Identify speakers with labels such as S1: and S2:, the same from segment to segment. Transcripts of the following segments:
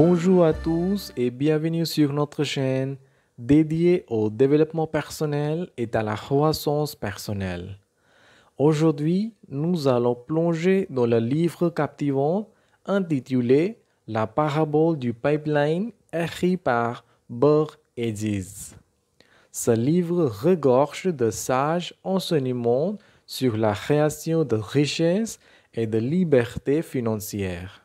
S1: Bonjour à tous et bienvenue sur notre chaîne dédiée au développement personnel et à la croissance personnelle. Aujourd'hui, nous allons plonger dans le livre captivant intitulé La parabole du pipeline écrit par Burr Hedges. Ce livre regorge de sages enseignements sur la création de richesses et de liberté financière.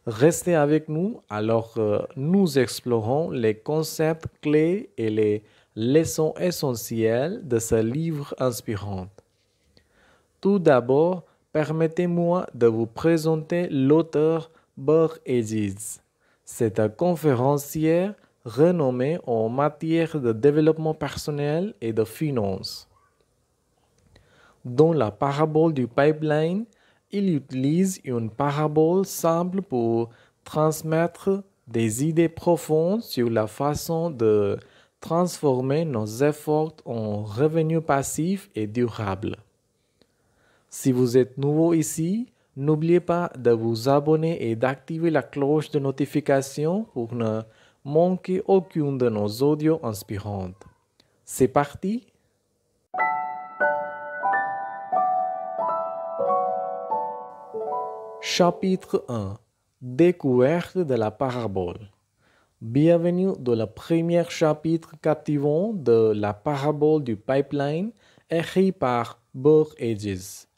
S1: Restez avec nous alors que nous explorons les concepts clés et les leçons essentielles de ce livre inspirant. Tout d'abord, permettez-moi de vous présenter l'auteur Burr Hedges. C'est un conférencier renommé en matière de développement personnel et de finances. Dans la parabole du pipeline, il utilise une parabole simple pour transmettre des idées profondes sur la façon de transformer nos efforts en revenus passifs et durables. Si vous êtes nouveau ici, n'oubliez pas de vous abonner et d'activer la cloche de notification pour ne manquer aucune de nos audios inspirantes. C'est parti! Chapitre 1. Découverte de la parabole. Bienvenue dans le premier chapitre captivant de la parabole du pipeline écrit par Burr Hedges.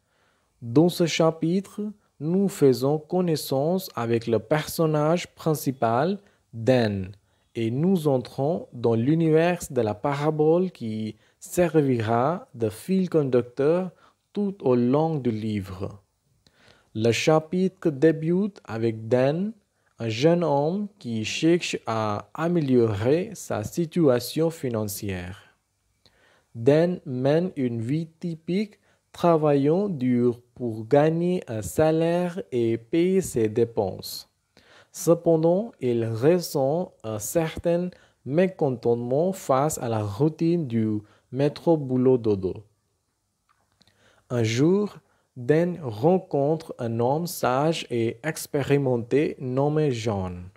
S1: Dans ce chapitre, nous faisons connaissance avec le personnage principal, Dan, et nous entrons dans l'univers de la parabole qui servira de fil conducteur tout au long du livre. Le chapitre débute avec Dan, un jeune homme qui cherche à améliorer sa situation financière. Dan mène une vie typique, travaillant dur pour gagner un salaire et payer ses dépenses. Cependant, il ressent un certain mécontentement face à la routine du métro-boulot-dodo. Un jour, Dan rencontre un homme sage et expérimenté nommé John.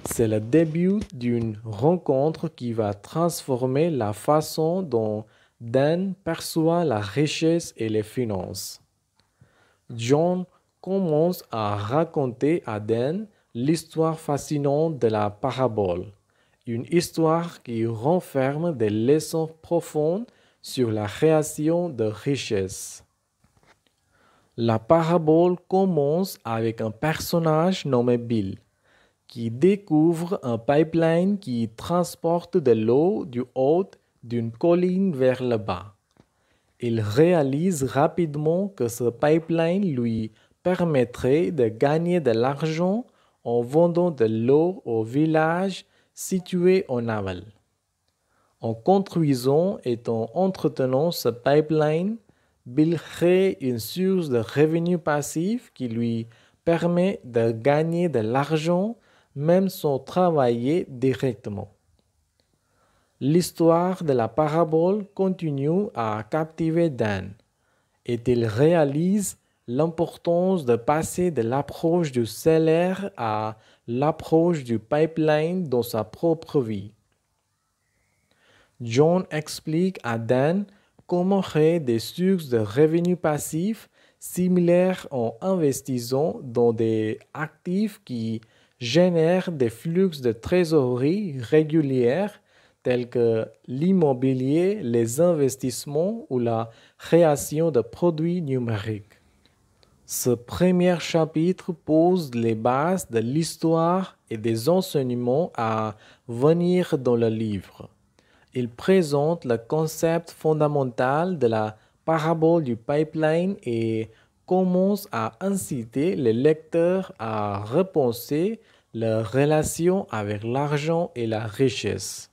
S1: C'est le début d'une rencontre qui va transformer la façon dont Dan perçoit la richesse et les finances. John commence à raconter à Dan l'histoire fascinante de la parabole, une histoire qui renferme des leçons profondes sur la création de richesses. La parabole commence avec un personnage nommé Bill, qui découvre un pipeline qui transporte de l'eau du haut d'une colline vers le bas. Il réalise rapidement que ce pipeline lui permettrait de gagner de l'argent en vendant de l'eau au village situé en aval. En construisant et en entretenant ce pipeline, Bill crée une source de revenus passifs qui lui permet de gagner de l'argent même sans travailler directement. L'histoire de la parabole continue à captiver Dan et il réalise l'importance de passer de l'approche du salaire à l'approche du pipeline dans sa propre vie. John explique à Dan comment créer des sources de revenus passifs similaires en investissant dans des actifs qui génèrent des flux de trésorerie régulières tels que l'immobilier, les investissements ou la création de produits numériques. Ce premier chapitre pose les bases de l'histoire et des enseignements à venir dans le livre. Il présente le concept fondamental de la parabole du pipeline et commence à inciter les lecteurs à repenser leur relation avec l'argent et la richesse.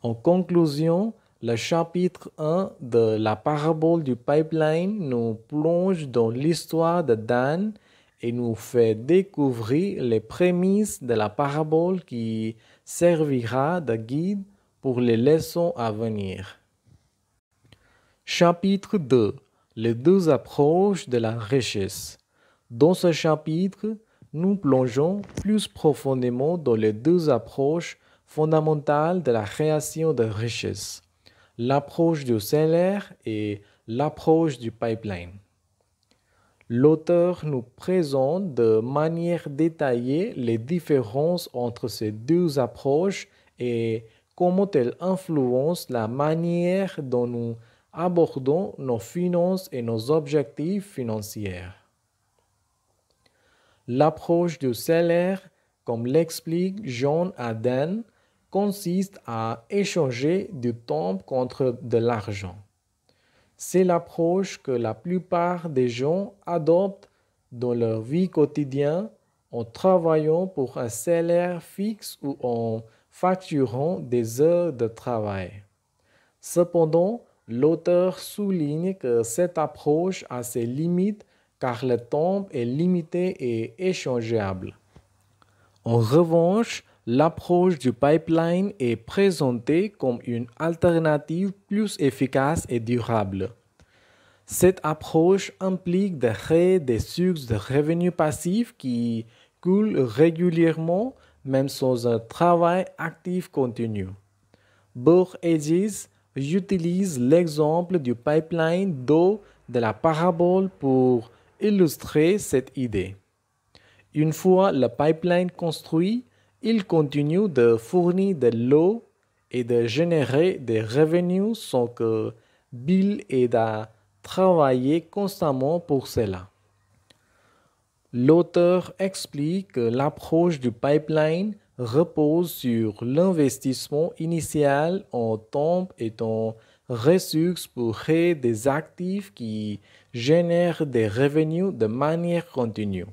S1: En conclusion, le chapitre 1 de la parabole du pipeline nous plonge dans l'histoire de Dan et nous fait découvrir les prémices de la parabole qui servira de guide pour les leçons à venir. Chapitre 2. Les deux approches de la richesse. Dans ce chapitre, nous plongeons plus profondément dans les deux approches fondamentales de la création de richesse, l'approche du salaire et l'approche du pipeline. L'auteur nous présente de manière détaillée les différences entre ces deux approches et comment elles influencent la manière dont nous abordons nos finances et nos objectifs financiers. L'approche du salaire, comme l'explique John Aden, consiste à échanger du temps contre de l'argent. C'est l'approche que la plupart des gens adoptent dans leur vie quotidienne en travaillant pour un salaire fixe ou en facturant des heures de travail. Cependant, l'auteur souligne que cette approche a ses limites car le temps est limité et échangeable. En revanche, l'approche du pipeline est présentée comme une alternative plus efficace et durable. Cette approche implique de créer des sources de revenus passifs qui coulent régulièrement, même sans un travail actif continu. Burr Hedges utilise l'exemple du pipeline d'eau de la parabole pour illustrer cette idée. Une fois le pipeline construit, il continue de fournir de l'eau et de générer des revenus sans que Bill ait à travailler constamment pour cela. L'auteur explique que l'approche du pipeline repose sur l'investissement initial en temps et en ressources pour créer des actifs qui génèrent des revenus de manière continue.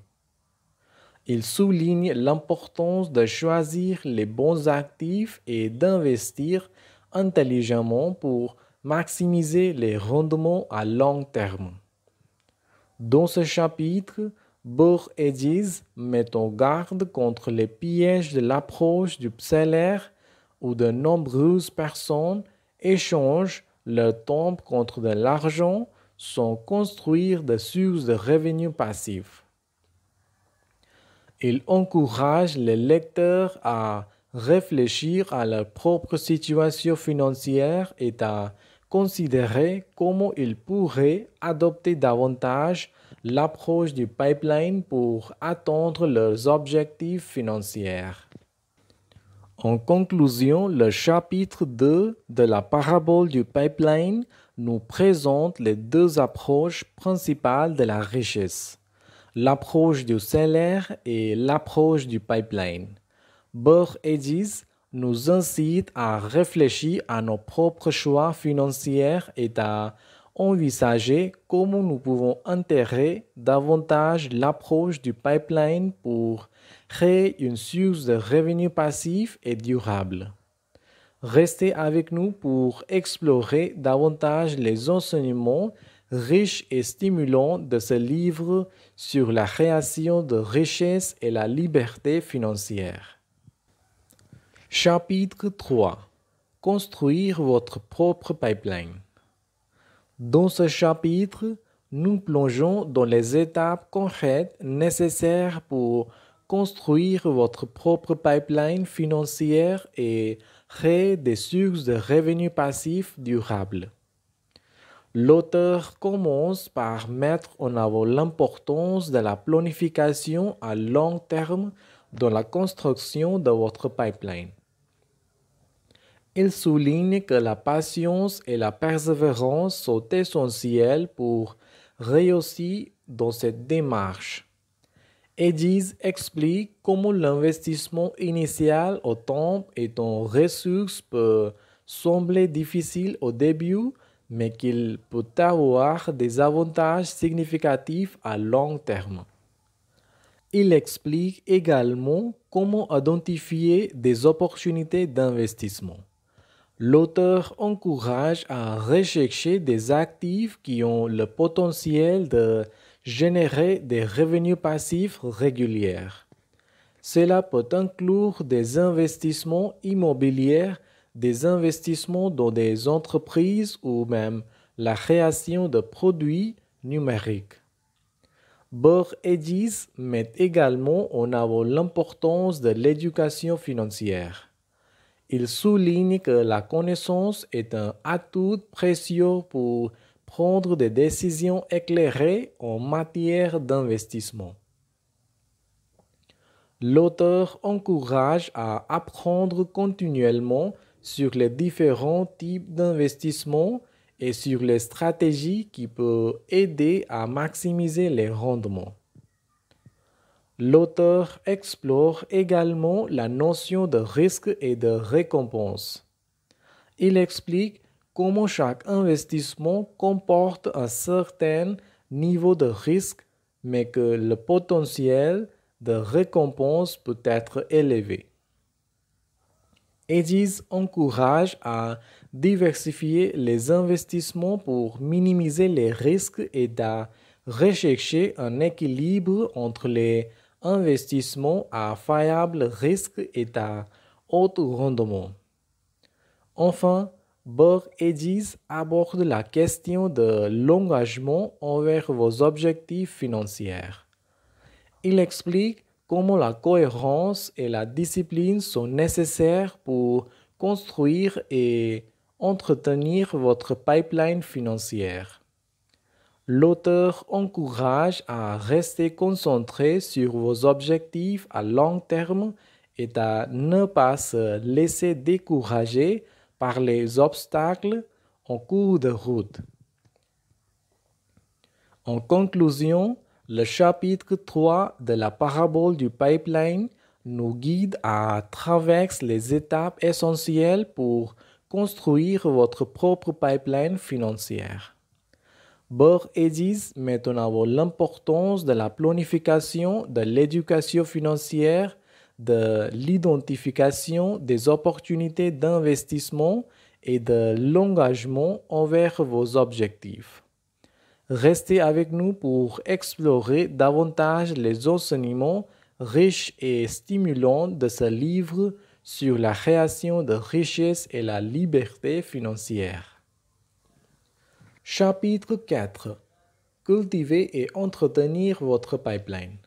S1: Il souligne l'importance de choisir les bons actifs et d'investir intelligemment pour maximiser les rendements à long terme. Dans ce chapitre, Burr Hedges met en garde contre les pièges de l'approche du salaire où de nombreuses personnes échangent leur temps contre de l'argent sans construire de sources de revenus passifs. Il encourage les lecteurs à réfléchir à leur propre situation financière et à considérer comment ils pourraient adopter davantage l'approche du pipeline pour atteindre leurs objectifs financiers. En conclusion, le chapitre 2 de la parabole du pipeline nous présente les deux approches principales de la richesse, l'approche du salaire et l'approche du pipeline. Burr Hedges nous incite à réfléchir à nos propres choix financiers et à envisager comment nous pouvons intégrer davantage l'approche du pipeline pour créer une source de revenus passifs et durables. Restez avec nous pour explorer davantage les enseignements riches et stimulants de ce livre sur la création de richesses et la liberté financière. Chapitre 3. Construire votre propre pipeline. Dans ce chapitre, nous plongeons dans les étapes concrètes nécessaires pour construire votre propre pipeline financière et créer des sources de revenus passifs durables. L'auteur commence par mettre en avant l'importance de la planification à long terme dans la construction de votre pipeline. Il souligne que la patience et la persévérance sont essentielles pour réussir dans cette démarche. Hedges explique comment l'investissement initial en temps et en ressources peut sembler difficile au début, mais qu'il peut avoir des avantages significatifs à long terme. Il explique également comment identifier des opportunités d'investissement. L'auteur encourage à rechercher des actifs qui ont le potentiel de générer des revenus passifs réguliers. Cela peut inclure des investissements immobiliers, des investissements dans des entreprises ou même la création de produits numériques. Burr Hedges met également en avant l'importance de l'éducation financière. Il souligne que la connaissance est un atout précieux pour prendre des décisions éclairées en matière d'investissement. L'auteur encourage à apprendre continuellement sur les différents types d'investissements et sur les stratégies qui peuvent aider à maximiser les rendements. L'auteur explore également la notion de risque et de récompense. Il explique comment chaque investissement comporte un certain niveau de risque, mais que le potentiel de récompense peut être élevé. Hedges encourage à diversifier les investissements pour minimiser les risques et à rechercher un équilibre entre les investissements à faible risque et à haut rendement. Enfin, Burr Hedges aborde la question de l'engagement envers vos objectifs financiers. Il explique comment la cohérence et la discipline sont nécessaires pour construire et entretenir votre pipeline financière. L'auteur encourage à rester concentré sur vos objectifs à long terme et à ne pas se laisser décourager par les obstacles en cours de route. En conclusion, le chapitre 3 de la parabole du pipeline nous guide à travers les étapes essentielles pour construire votre propre pipeline financière. Burr Hedges met en avant l'importance de la planification, de l'éducation financière, de l'identification des opportunités d'investissement et de l'engagement envers vos objectifs. Restez avec nous pour explorer davantage les enseignements riches et stimulants de ce livre sur la création de richesses et la liberté financière. Chapitre 4. Cultiver et entretenir votre pipeline.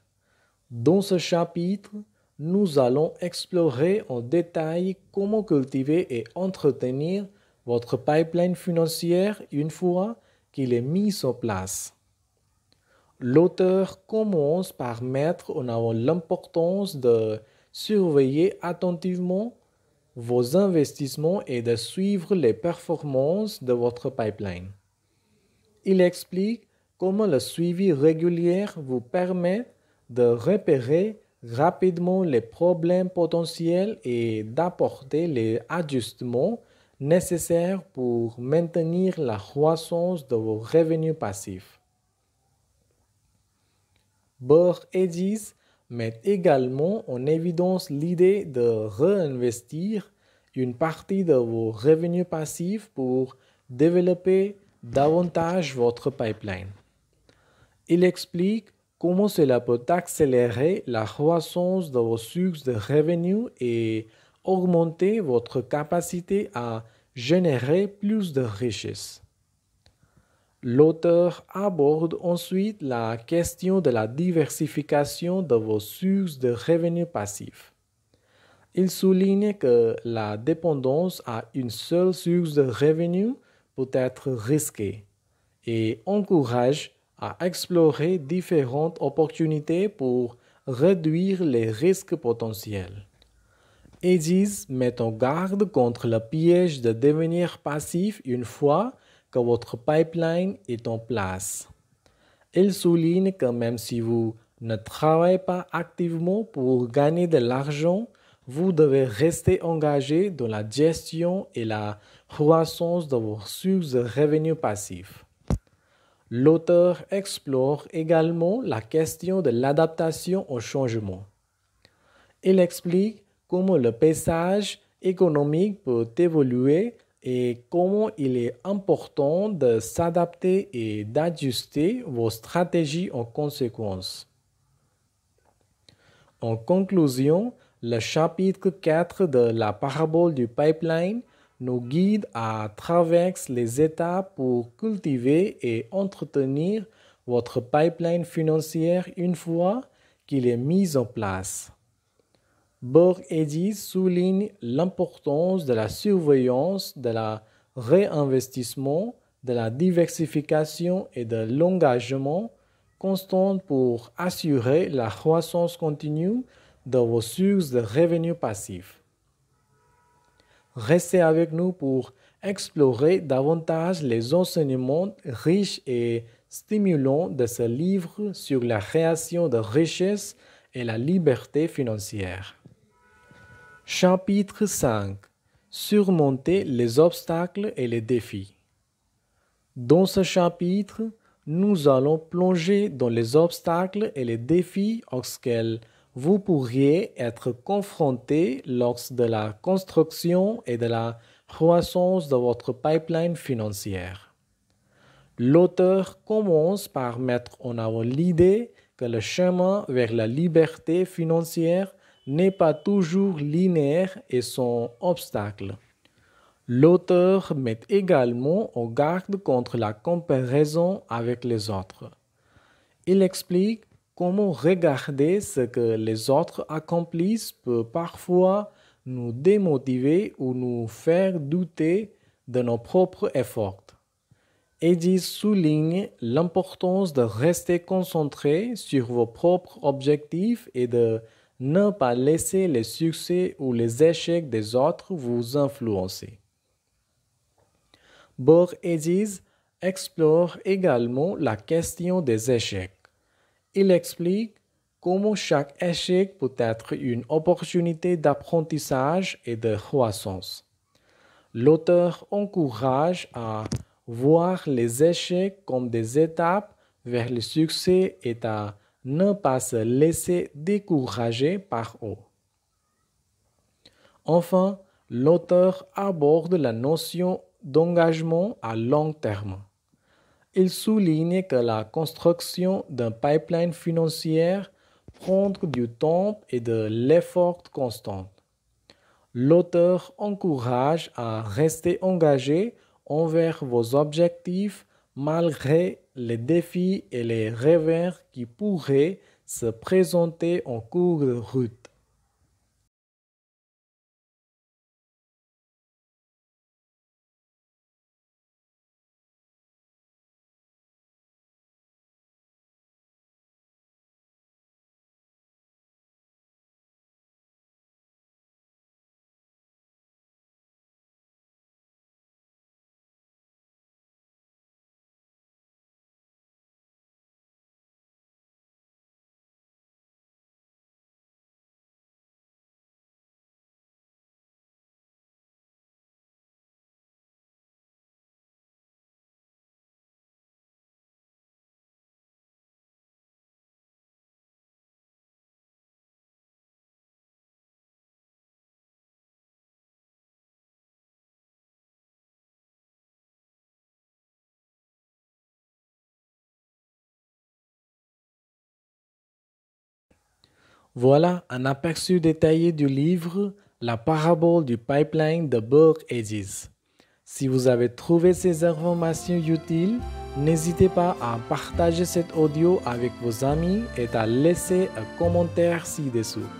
S1: Dans ce chapitre, nous allons explorer en détail comment cultiver et entretenir votre pipeline financière une fois qu'il est mis en place. L'auteur commence par mettre en avant l'importance de surveiller attentivement vos investissements et de suivre les performances de votre pipeline. Il explique comment le suivi régulier vous permet de repérer rapidement les problèmes potentiels et d'apporter les ajustements nécessaires pour maintenir la croissance de vos revenus passifs. Burr Hedges met également en évidence l'idée de réinvestir une partie de vos revenus passifs pour développer davantage votre pipeline. Il explique comment cela peut accélérer la croissance de vos sources de revenus et augmenter votre capacité à générer plus de richesses. L'auteur aborde ensuite la question de la diversification de vos sources de revenus passifs. Il souligne que la dépendance à une seule source de revenus peut être risquée et encourage à explorer différentes opportunités pour réduire les risques potentiels. Hedges met en garde contre le piège de devenir passif une fois que votre pipeline est en place. Il souligne que même si vous ne travaillez pas activement pour gagner de l'argent, vous devez rester engagé dans la gestion et la croissance de vos sources de revenus passifs. L'auteur explore également la question de l'adaptation au changement. Il explique comment le paysage économique peut évoluer et comment il est important de s'adapter et d'ajuster vos stratégies en conséquence. En conclusion, le chapitre 4 de la parabole du pipeline nous guide à travers les étapes pour cultiver et entretenir votre pipeline financier une fois qu'il est mis en place. Borg Eddies souligne l'importance de la surveillance, de la réinvestissement, de la diversification et de l'engagement constant pour assurer la croissance continue de vos sources de revenus passifs. Restez avec nous pour explorer davantage les enseignements riches et stimulants de ce livre sur la création de richesses et la liberté financière. Chapitre 5. Surmonter les obstacles et les défis. Dans ce chapitre, nous allons plonger dans les obstacles et les défis auxquels vous pourriez être confronté lors de la construction et de la croissance de votre pipeline financière. L'auteur commence par mettre en avant l'idée que le chemin vers la liberté financière n'est pas toujours linéaire et sans obstacle. L'auteur met également en garde contre la comparaison avec les autres. Il explique comment regarder ce que les autres accomplissent peut parfois nous démotiver ou nous faire douter de nos propres efforts. Eddies souligne l'importance de rester concentré sur vos propres objectifs et de ne pas laisser les succès ou les échecs des autres vous influencer. Borg Eddies explore également la question des échecs. Il explique comment chaque échec peut être une opportunité d'apprentissage et de croissance. L'auteur encourage à voir les échecs comme des étapes vers le succès et à ne pas se laisser décourager par eux. Enfin, l'auteur aborde la notion d'engagement à long terme. Il souligne que la construction d'un pipeline financier prend du temps et de l'effort constant. L'auteur encourage à rester engagé envers vos objectifs malgré les défis et les revers qui pourraient se présenter en cours de route. Voilà un aperçu détaillé du livre La parabole du pipeline de Borg Eddies. Si vous avez trouvé ces informations utiles, n'hésitez pas à partager cet audio avec vos amis et à laisser un commentaire ci-dessous.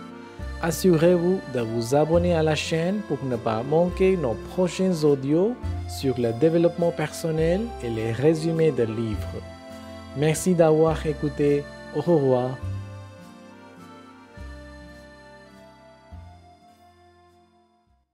S1: Assurez-vous de vous abonner à la chaîne pour ne pas manquer nos prochains audios sur le développement personnel et les résumés de livres. Merci d'avoir écouté. Au revoir.